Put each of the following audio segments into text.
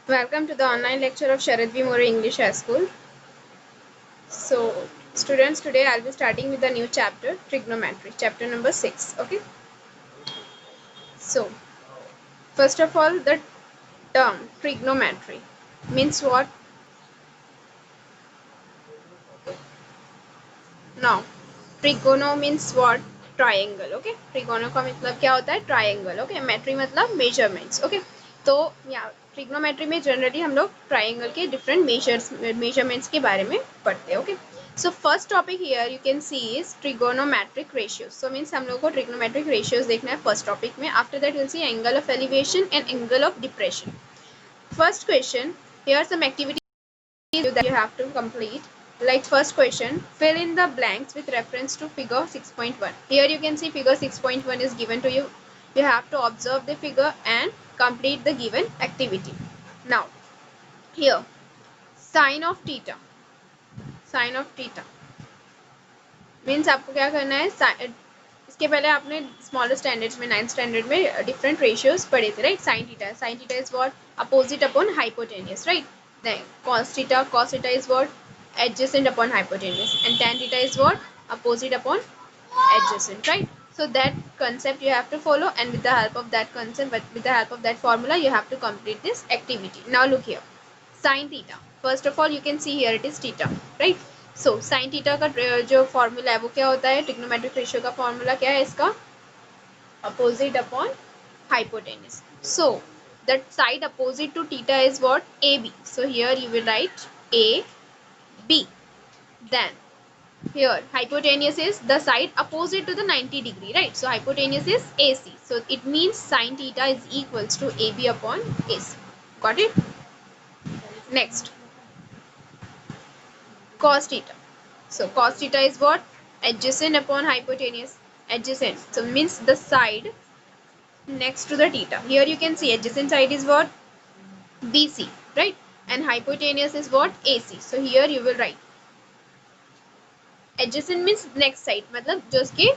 Welcome to the online lecture of Sharad V. More English High School. So, students, today I'll be starting with the new chapter, trigonometry, chapter number 6. Okay. So, first of all, the term trigonometry means what? Now, trigono means what? Triangle. Okay. Trigono का मतलब क्या होता है? Triangle. Okay. Metry मतलब measurements. Okay. तो यहाँ trigonometry में generally हम लोग ट्राइंगल के डिफरेंट मेजरमेंट्स के बारे में पढ़ते हैं. Okay. So first topic here you can see is trigonometric ratios. So means हम लोग को ट्रिग्नोमेट्रिक रेशियोज देखना है फर्स्ट टॉपिक में. After that will see angle of elevation and angle of depression. First question, here some activities that you have to complete. Like first question, fill in the blanks with reference to figure 6.1. Here you can see figure 6.1 is given to you. You have to observe the figure and complete the given activity. Now, here, sine of theta. Sine of theta means आपको क्या करना है. इसके पहले आपने smaller standards में 9th standard में different ratios पढ़े थे, right. Sine theta is what? Opposite upon hypotenuse, right. Then cos theta is what? Adjacent upon hypotenuse. And tan theta is what? Opposite upon adjacent, right. So that concept you have to follow, and with the help of that concept, but with the help of that formula, you have to complete this activity. Now look here, sin theta. First of all, you can see here it is theta, right. So sine theta का जो formula है वो क्या होता है? Trigonometric ratio का formula क्या है इसका? Opposite upon hypotenuse. So that side opposite to theta is what? A B. So here you will write A B. Then here hypotenuse is the side opposite to the 90 degree, right. So hypotenuse is AC. So it means sin theta is equals to AB upon AC. Got it? Next, cos theta. So cos theta is what? Adjacent upon hypotenuse. Adjacent. So means the side next to the theta. Here you can see adjacent side is what? BC, right? And hypotenuse is what? AC. So here you will write adjacent means next side, मतलब जो उसके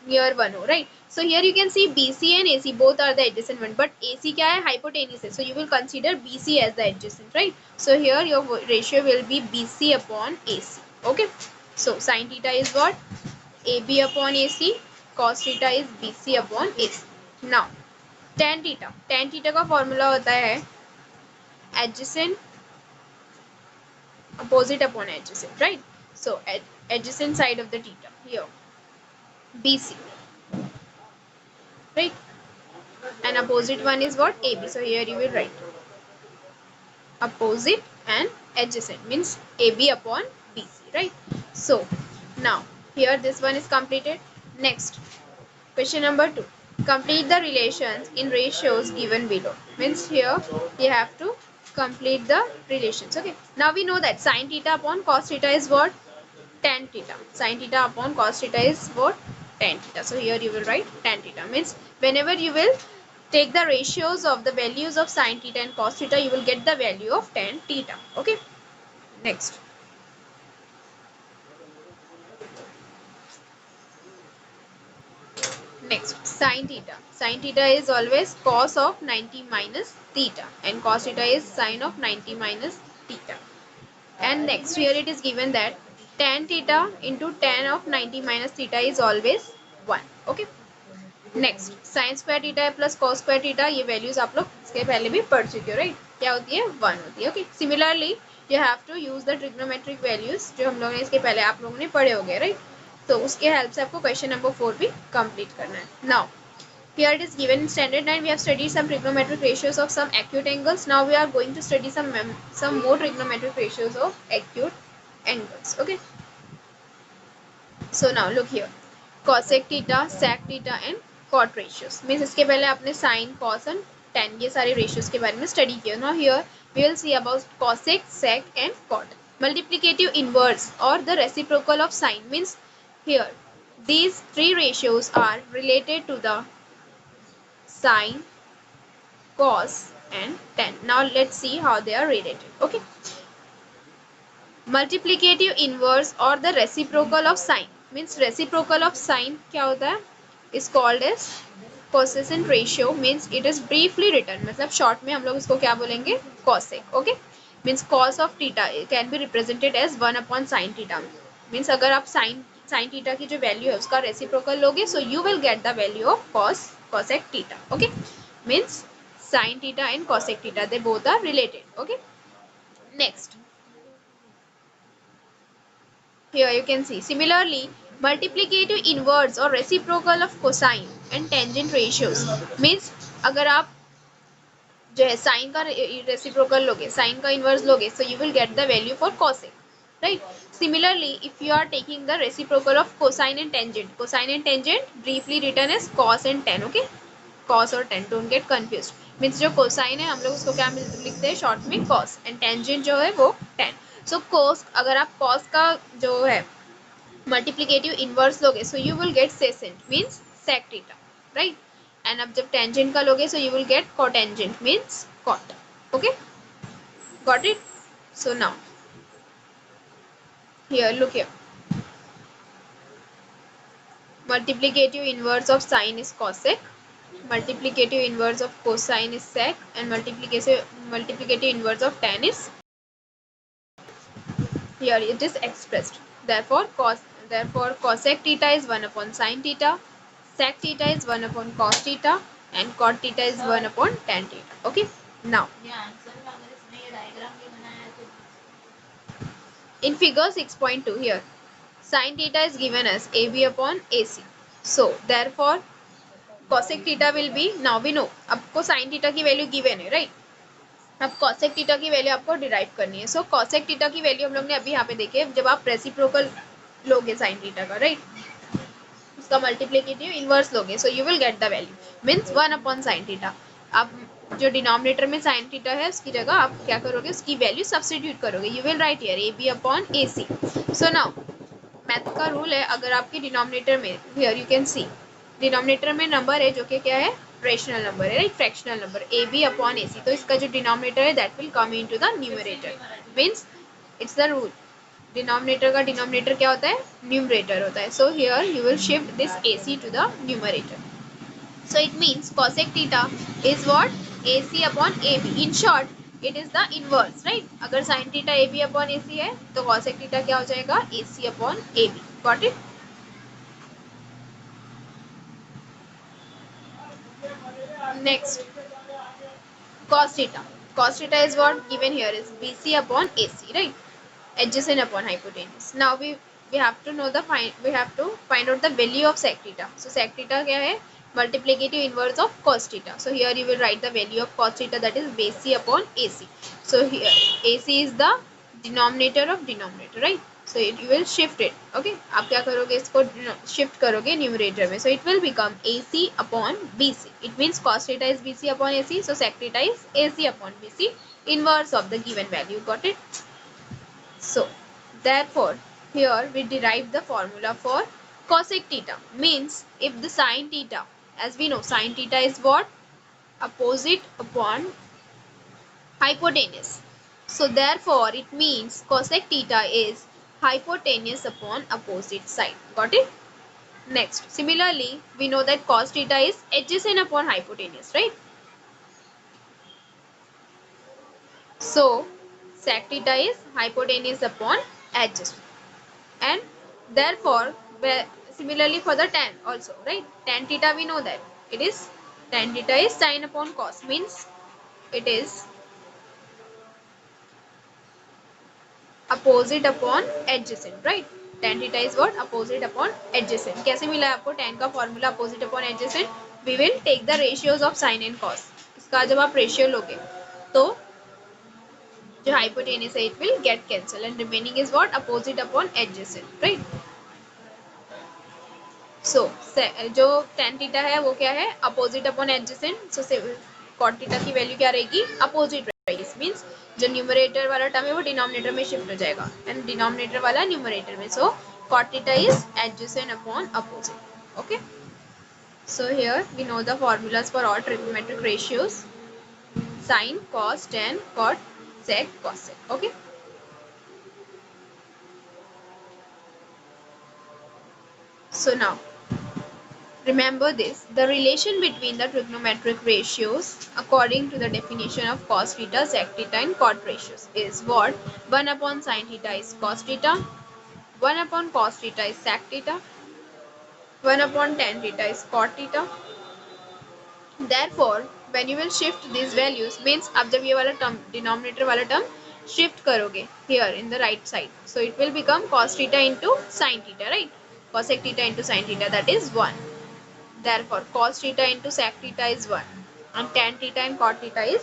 near one हो, right? So here you can see BC and AC both are the adjacent one, but AC क्या है? Hypotenuse है. So you will consider BC as the adjacent, right? So here your ratio will be BC upon AC. Okay. So sin theta is what? AB upon AC. Cos theta is BC upon AC. Now tan theta. Tan theta का formula होता है adjacent opposite upon adjacent, right? So adjacent side of the theta here BC, right, and opposite one is what? AB. So here you will write opposite and adjacent means AB upon BC, right. So now here this one is completed. Next, question number 2, complete the relations in ratios given below. Means here you have to complete the relations. Okay, now we know that sin theta upon cos theta is what? Tan theta. Sin theta upon cos theta is what? Tan theta. So here you will write tan theta. Means whenever you will take the ratios of the values of sin theta and cos theta, you will get the value of tan theta. Okay. Next. Next, sin theta. Sin theta is always cos of 90 minus theta, and cos theta is sin of 90 minus theta. And next, here it is given that tan theta into tan of 90 minus theta is always 1. Okay. Next, sign square theta plus cos square theta, ये values आप लोग इसके पहले भी पढ़ चुके हो, right. क्या होती है? 1 होती है. Okay. Similarly you have to use the trigonometric values जो हम लोगों ने इसके पहले आप लोगों ने पढ़े हो गए, राइट. तो उसके हेल्प से आपको क्वेश्चन नंबर 4 भी कंप्लीट करना है. Now here it is given in standard 9 we have studied some trigonometric ratios of some acute angles. Now we are going to study some more trigonometric ratios of acute angles. Okay. So now look here, cosec theta, sec theta and cot ratios. Means इसके पहले आपने sign, cos and ten ये सारे ratios के बारे में study किया. Now here we will see about cosec, sec and cot. Multiplicative inverse or the reciprocal of sine means here these three ratios are related to the sine, cos and tan. Now let's see how they are related. Okay. Multiplicative inverse or the reciprocal of sine means reciprocal of sine क्या होता है? Is called as cosecant ratio means it is briefly return, मतलब short में हम लोग इसको क्या बोलेंगे, cosec. Okay, means cos of theta can be represented as 1/sin theta. Means अगर आप साइन थीटा की जो वैल्यू है उसका रेसिप्रोकल लोगे, so you will get the value of cosec theta. Okay, means sin theta and cosec theta, they both are related. Okay, next, here you can see similarly multiplicative inverse or reciprocal of cosine and tangent ratios means अगर आप जो है sign का reciprocal लोगे, sign का inverse लोगे, so you will get the value for cosec, right. Similarly if you are taking the reciprocal of cosine and tangent, cosine and tangent briefly return as cos and tan. Okay, cos और tan, don't get confuse. Means जो cosine है हम लोग उसको क्या लिखते हैं short में, कॉस, एंड टेंजेंट जो है वो टेन. सो कॉस, अगर आप कॉस का जो है मल्टीप्लीकेटिव इनवर्स लोगे, so you will get secant means sec theta, right. And अब जब टेंजेंट का लोगे, so you will get cotangent means cot. Okay, got it. So now here look here, multiplicative inverse of sine is cosec, multiplicative inverse of cosine is sec, and multiplicative inverse of tan is, here it is expressed. Therefore cosec theta is 1/sin theta, sec theta is 1/cos theta, and cot theta is 1/tan theta. Okay, now in figure 6.2, here sin theta is given as AB/AC. So therefore cosec theta will be, now we know आपको sin theta की value given है, right. अब cosec theta की value आपको derive करनी है. सो cosec theta की value हम लोग ने अभी यहाँ पे देखे, जब आप रेसिप्रोकल लोगे sin थीटा का, राइट, उसका मल्टीप्लिकेटिव इनवर्स लोगे, so you will get the value means 1/sin theta. आप जो डिनोमिनेटर में sin थीटा है उसकी जगह आप क्या करोगे, उसकी वैल्यू सब्स्टिट्यूट करोगे. You will right here AB/AC. So now math का रूल है, अगर आपके डिनोमिनेटर में, here you can C denominator में नंबर है जो कि क्या है, रेशनल नंबर है, राइट, फ्रैक्शनल नंबर AB/AC, तो इसका जो डिनोमिनेटर है that will come into the numerator. Means it's the rule, denominator का डिनोमिनेटर क्या होता है, न्यूमरेटर होता है. So here you will shift this AC to the numerator. So it means cosec theta is what, AC/AB. In short, it is the inverse, right? अगर sin theta AB/AC है तो cosec theta क्या हो जाएगा, AC/AB. Got it? Next, cos theta. Cos theta is what given here is BC/AC, right? Adjacent upon hypotenuse. Now we have to know we have to find out the value of sec theta. So sec theta क्या है, multiplicative inverse of cos theta. So here you will write the value of cos theta, that is BC/AC. So here AC is the denominator of denominator, right? So you will shift it. Okay, आप क्या करोगे, इसको shift करोगे numerator में. So it will become AC/BC. It means cos theta is BC/AC. So sec theta is AC/BC, inverse of the given value. Got it? So therefore here we derive the formula for cosec theta. Means if the sin theta, as we know sin theta is what, opposite upon hypotenuse. So therefore it means cosec theta is hypotenuse upon opposite side. Got it? Next, similarly we know that cos theta is adjacent upon hypotenuse, right? So sec theta is hypotenuse upon adjacent. And therefore similarly for the tan also, right? Tan theta we know that it is, tan theta is sin upon cos, means it is opposite upon adjacent, right? Tan theta is what, opposite upon adjacent. कैसे मिला है आपको tan का formula, opposite upon adjacent? We will take the ratios of sin and cos. इसका जब आप ratio लोगे तो जो hypotenuse है it will get cancelled and remaining is what, opposite upon adjacent, right? So जो tan थीटा है वो क्या है, अपोजिट अपॉन एडजेसेंट. सो cot थीटा की वैल्यू क्या रहेगी, अपोजिट रहेगी. मींस जो न्यूमरेटर वाला टर्म है वो डिनोमिनेटर में शिफ्ट हो जाएगा एंड डिनोमिनेटर वाला न्यूमरेटर में. सो cot theta is adjacent upon opposite. Okay, so here we know the formulas for all trigonometric ratios: sin, cos, tan, cot, sec, cosec. Okay, so now Remember this, the relation between the trigonometric ratios according to the definition of cos theta, sec theta and cot ratios is what? 1 upon sin theta is cos theta, 1 upon cos theta is sec theta, 1 upon tan theta is cot theta. Therefore, when you will shift these values, means अब जब ये वाला term denominator वाला term shift करोगे here in the right side, so it will become cos theta into sin theta, right? Cosec theta into sin theta, that is 1. Therefore, cos theta into sec theta is 1 and tan theta and cot theta is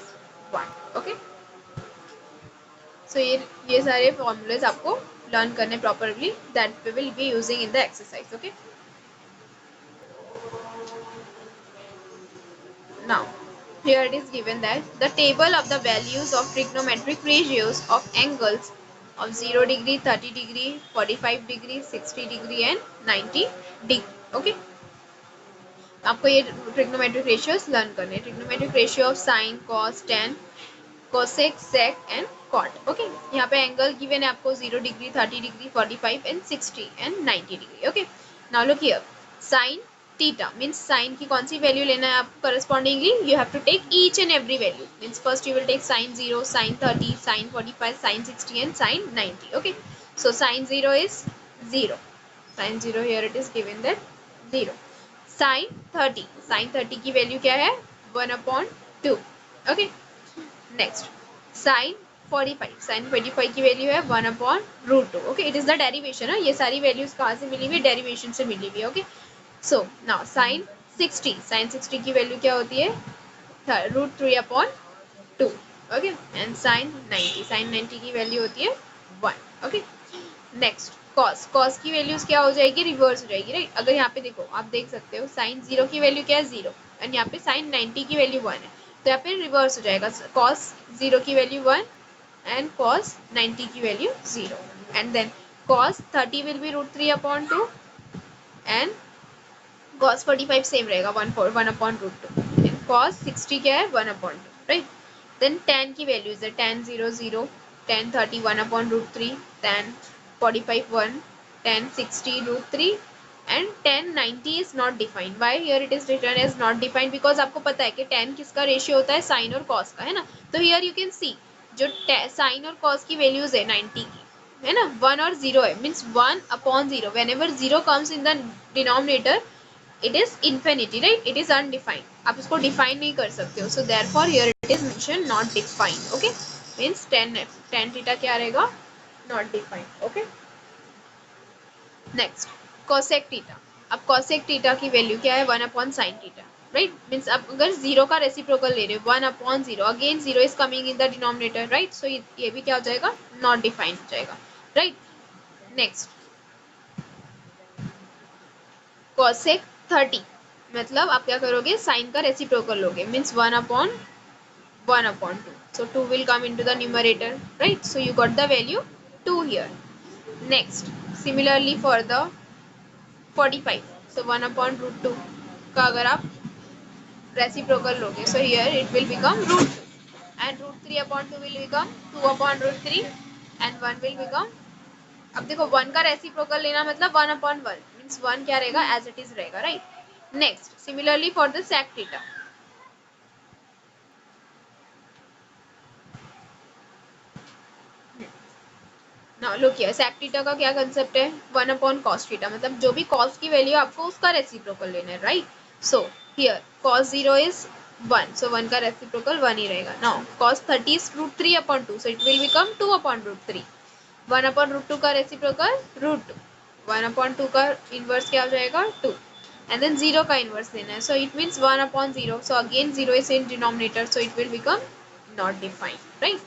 1. Okay. So ये सारे formulas आपको learn करने properly, that we will be using in the exercise. Okay. Now, here it is given that the table of the values of trigonometric ratios of angles of 0 degree, 30 degree, 45 degree, 60 degree and 90 degree. Okay. आपको ये trigonometric ratios learn करने हैं. Trigonometric ratio of sine, cos, tan, cosec, sec and cot. Okay. यहाँ पे angle given है आपको 0 डिग्री, 30 डिग्री, 45 एंड 60 एंड 90 डिग्री. Okay. Now look here, sine theta means sine की कौन सी वैल्यू लेना है आपको correspondingly, you have to take each and every value. Means first you will take sine 0, sine 30, sine 45, sine 60 and sign 90. Okay. So sine 0 is 0. Sine 0 here it is given that 0. Sine 30 की value क्या है, 1/2. Okay. Next sign 45 की value है 1/√2. Okay. It is the derivation है, ये सारी values कहाँ से मिली हुई है, डेरिवेशन से मिली हुई है. ओके. सो नाउ साइन 60 की वैल्यू क्या होती है, √3/2. ओके. एंड साइन 90 की वैल्यू होती है 1. ओके. नेक्स्ट कॉस की वैल्यूज क्या हो जाएगी, रिवर्स हो जाएगी, राइट. अगर यहाँ पे देखो, आप देख सकते हो साइन 0 की वैल्यू क्या है, 0 एंड यहाँ पे साइन 90 की वैल्यू 1 है, तो यहाँ पे रिवर्स हो जाएगा. कॉस 0 की वैल्यू 1 एंड कॉस 90 की value 0. And then cos 30 will be √3/2 and cos 45 same रहेगा 1/√2 एंड कॉस 60 क्या है 1/2, राइट. देन tan की वैल्यूज है tan 0 0, tan 30 1/√3, tan 45 1, tan 60 √3 and tan 90 is not defined. Why here it is written as not defined? Because आपको पता है कि tan किसका रेशियो होता है, साइन और कॉस का, है ना. तो here you can see जो साइन और कॉस की वैल्यूज है 90 की, है ना, 1 और 0 है, means 1/0. whenever 0 comes in the denominator it is infinity, right? It is undefined. आप इसको define नहीं कर सकते हो. So therefore here it is mentioned not defined. Okay. Means tan theta क्या रहेगा, not defined. Okay. Next cosec theta. अब cosec theta की वैल्यू क्या है, 1/sin theta, right? Means अब अगर 0 का रेसिप्रोकल ले रहे हो 1/0, again 0 is coming in the denominator, right? So ये भी क्या हो जाएगा, not defined हो जाएगा, right? Next cosec 30, मतलब आप क्या करोगे, साइन का रेसिप्रोकल लोगे, means 1/1/2. So 2 will come into the numerator, right? So you got the value 2 here. Next similarly for the 45, so 1/√2 का अगर आप रेसिप्रोकल लोगे, so here it will become √2 and √3/2 will become 2/√3 and 1 will become, अब देखो 1 का reciprocal लेना मतलब 1/1 means 1 क्या रहेगा, एज इट इज रहेगा, right. Next similarly for the sec theta. Now look here, sec theta का क्या कंसेप्ट है, 1/cos थीटा, मतलब जो भी cos की वैल्यू आपको उसका रेसिप्रोकल लेना है, right. So here cos 0 is 1, सो 1 का रेसिप्रोकल 1 ही रहेगा. Now cos 30 is √3/2, so it will become 2/√3. 1/√2 का रेसिप्रोकल √2, 1/2 का इनवर्स क्या हो जाएगा 2, and then 0 का inverse लेना है, so it means 1/0. So again 0 is in denominator, so it will become not defined, right.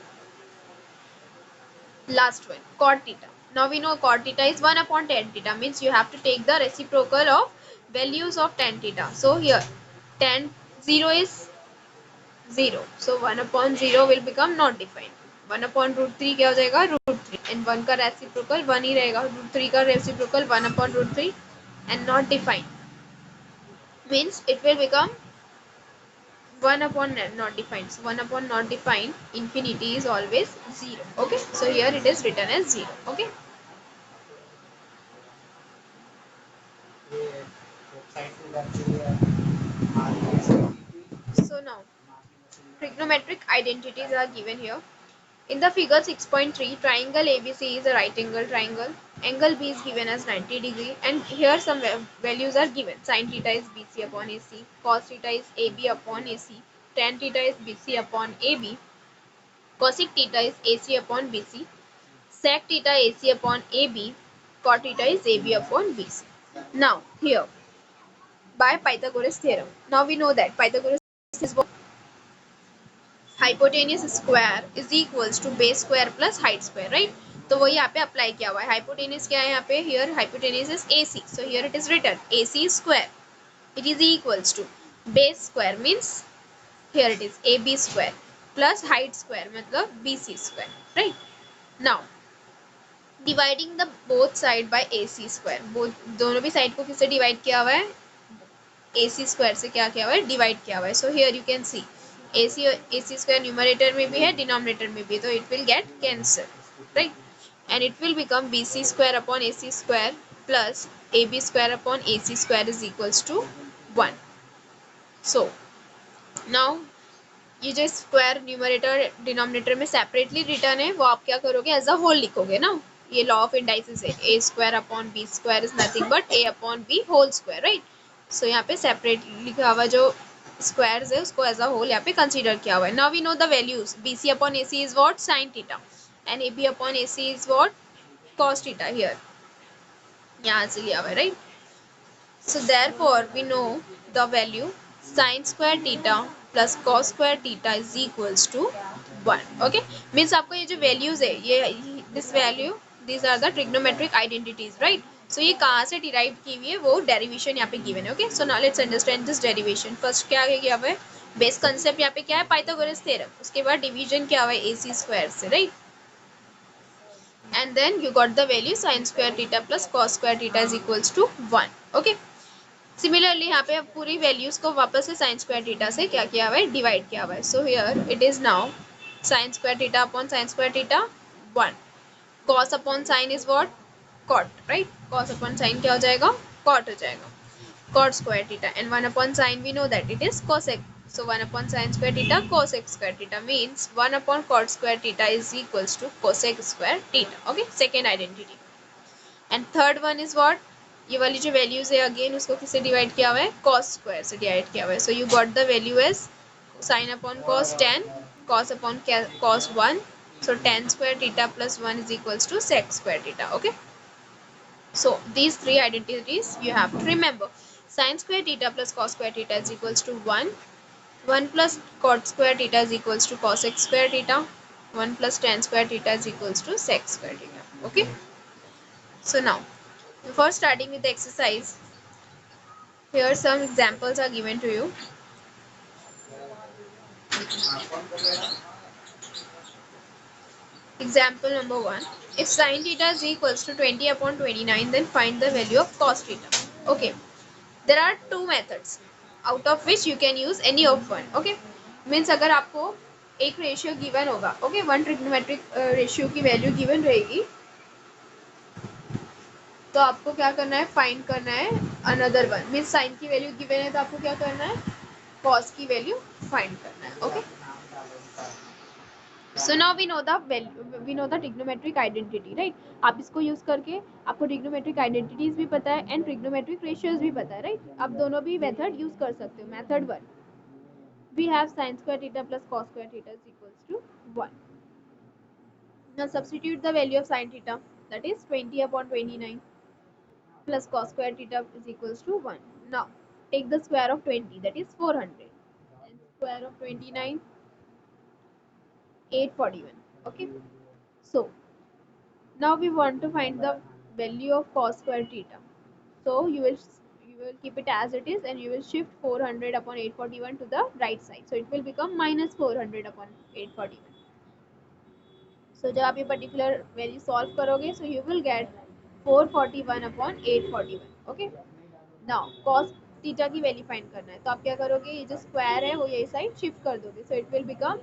Last one, cot theta. Now we know cot theta is 1/tan theta, means you have to take the reciprocal of values of tan theta. So here tan 0 is 0, so 1/0 will become not defined. 1/√3 क्या हो जाएगा √3 and 1 का reciprocal 1 ही रहेगा, √3 का reciprocal 1/√3 and not defined, means it will become 1/not defined. So 1/not defined, infinity is always 0. Okay, so here it is written as 0. Okay. trigonometric identities are given here. In the figure 6.3, triangle ABC is a right angle triangle. Angle B is given as 90 degree, and here some values are given. Sin theta is BC upon AC, cos theta is AB upon AC, tan theta is BC upon AB, cosec theta is AC upon BC, sec theta AC upon AB, cot theta is AB upon BC. Now here, by Pythagoras theorem, now we know that Pythagoras is what? Hypotenuse square is equals to base square plus height square, right. तो वो यहाँ पे apply किया हुआ है. Hypotenuse क्या है यहाँ पे? Here hypotenuse is AC, so here it is written AC square it is equals to base square means here it is AB square plus height square मतलब BC square, right. Now dividing the both side by AC square, दोनों भी side को किससे divide किया हुआ है? AC square से क्या किया हुआ है? डिवाइड किया हुआ है. So here you can see AC square numerator में भी है, डिनोमिनेटर में भी, तो it will get cancel, right. And it will become BC square upon AC square plus AB square upon AC square is equals to 1. So now ये जो square numerator denominator में separately written है वो आप क्या करोगे? एज अ होल लिखोगे ना. ये लॉ ऑफ इंडाइसिस है. A square upon B square is nothing but A upon B whole square, right. So यहाँ पे सेपरेट लिखा हुआ जो स्क्वायर्स है उसको एज अ होल यहाँ पे कंसीडर किया हुआ है. Now we know the values. BC upon AC is what? Sine theta, and AB upon AC is what? Cos theta. Here यहाँ से लिया हुआ है, right. So therefore we know the value sin square theta plus cos square theta is equals to 1. Okay, means आपको ये जो values है ये this value, these are the trigonometric identities, right. So ये कहाँ से derive की हुई है वो derivation यहाँ पे given है. Okay, so now let's understand this derivation. First क्या किया हुआ है? बेस concept यहाँ पे क्या है? Pythagoras theorem. उसके बाद डिवीजन क्या हुआ है? AC स्क्वायर से, right. And then you got the value sin square theta plus cos square theta is equals to 1. Okay. Similarly यहाँ पे पूरी वैल्यूज को वापस से साइन स्क्वायर थीटा से क्या किया हुआ है? डिवाइड किया हुआ है. So here it is now sine square theta upon sine square theta 1. Cos upon sine is what? Cot, right. Cos upon sine क्या हो जाएगा? कॉट हो जाएगा. Cot square theta and 1 upon sine we know that it is cosec. So 1 upon sine square theta cosec square theta means 1 upon cot square theta is equals to cosec square theta. Okay, second identity. And third one is what? ये वाली जो values है again उसको किससे divide किया हुआ है? Cos square से डिवाइड किया हुआ है. So you got the value as sine upon cos 10, cos upon cos 1. So tan square theta plus 1 is equals to sec square theta. Okay, so these three identities you have to remember. Sin square theta plus cos square theta is equals to 1. 1 plus cot square theta is equals to cosec square theta. 1 plus tan square theta is equals to sec square theta. Okay, so now before starting with the exercise, here some examples are given to you. Example number 1. If sin theta is equals to 20 upon 29, then find the value of cos theta. Okay, there are two methods out of which you can use any of one. Okay, means अगर आपको एक ratio given होगा, okay, one trigonometric ratio की value given रहेगी, तो आपको क्या करना है? फाइंड करना है अनदर वन. मीन्स साइन की वैल्यू गिवन है तो आपको क्या करना है? कॉस की वैल्यू फाइंड करना है. Okay, so now we know the trigonometric identity, right. आप इसको यूज करके आपको ट्रिग्नोमेट्रिक आइडेंटिटीज भी पता है एंड ट्रिग्नोमेट्रिक रेशियोज भी पता है, राइट. आप दोनों भी मेथड यूज कर सकते हो. Method 1, we have sin square theta plus cos square theta is equals to 1. Now substitute the value of sin theta, that is 20 upon 29 plus cos square theta is equals to 1. Now take the square of 20, that is 400, and square of 29, 841. Okay, so now we want to find the value of cos square theta. So you will keep it as it is and you will shift 400 upon 841 to the right side. So it will become minus 400 upon 841. So जब आप ये particular value solve करोगे so you will get 441 upon 841. Okay, now cos theta की value find करना है तो आप क्या करोगे? ये जो स्क्वायर है वो यही साइड शिफ्ट कर दोगे. So it will become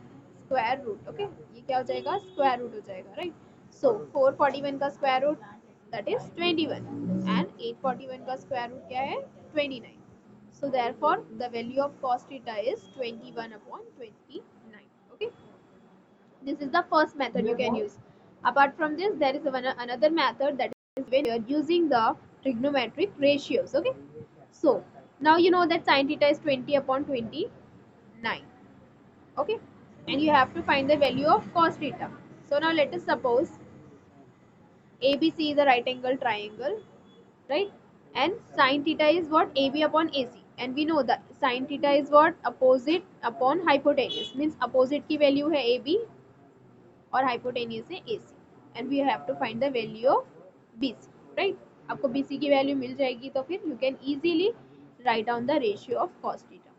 square root. Okay, ये क्या हो जाएगा? स्क्वायर रूट हो जाएगा, राइट. सो 441 का square root that is 21 and 841 का स्क्वायर रूट क्या है? 29. So therefore the value of cos theta is 21 upon 29. This is the first method you can use. Apart from this, there is another method that is when you are using the trigonometric ratios. Okay, so now you know that sine theta is 20 upon 29. Okay, and you have to find the value of cos theta. So now let us suppose ABC is a right angle triangle, right? And sine theta is what? AB upon AC. And we know that sine theta is what? Opposite upon hypotenuse. Means opposite की value है AB और hypotenuse है AC. And we have to find the value of BC, right? आपको BC की value मिल जाएगी तो फिर you can easily write down the ratio of cos theta.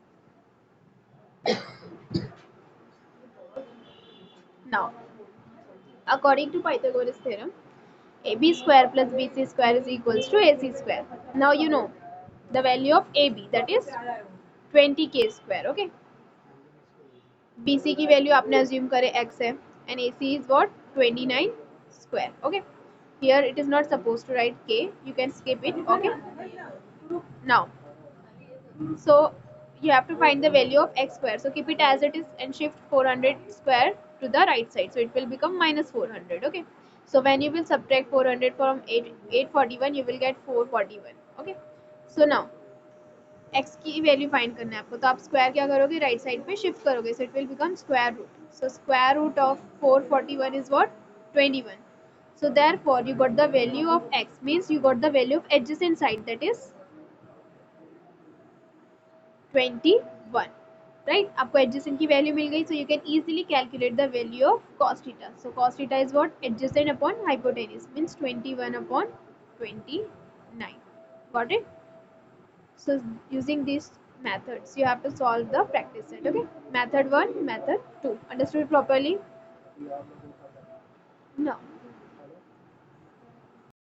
Now, according to Pythagoras theorem, AB square plus BC square is equals to AC square. Now you know the value of AB, that is 20k square. Okay, BC की value आपने assume करे x है and AC is what? 29 square. Okay, here it is not supposed to write k, you can skip it. Okay, now so you have to find the value of x square, so keep it as it is and shift 400 square to the right side, so it will become minus 400. Okay, so when you will subtract 400 from 841, you will get 441. Okay, so now x की value find करना है आपको, तो आप square क्या करोगे? Right side पे shift करोगे, so it will become square root. So square root of 441 is what? 21. So therefore you got the value of x, means you got the value of adjacent side, that is 21. Right, आपको adjacent की value मिल गई, so you can easily calculate the value of cos theta. So cos theta is what? Adjacent upon hypotenuse, means 21 upon 29. Got it? So using these methods, you have to solve the practice set. Okay, method 1, method 2. Understood properly? No.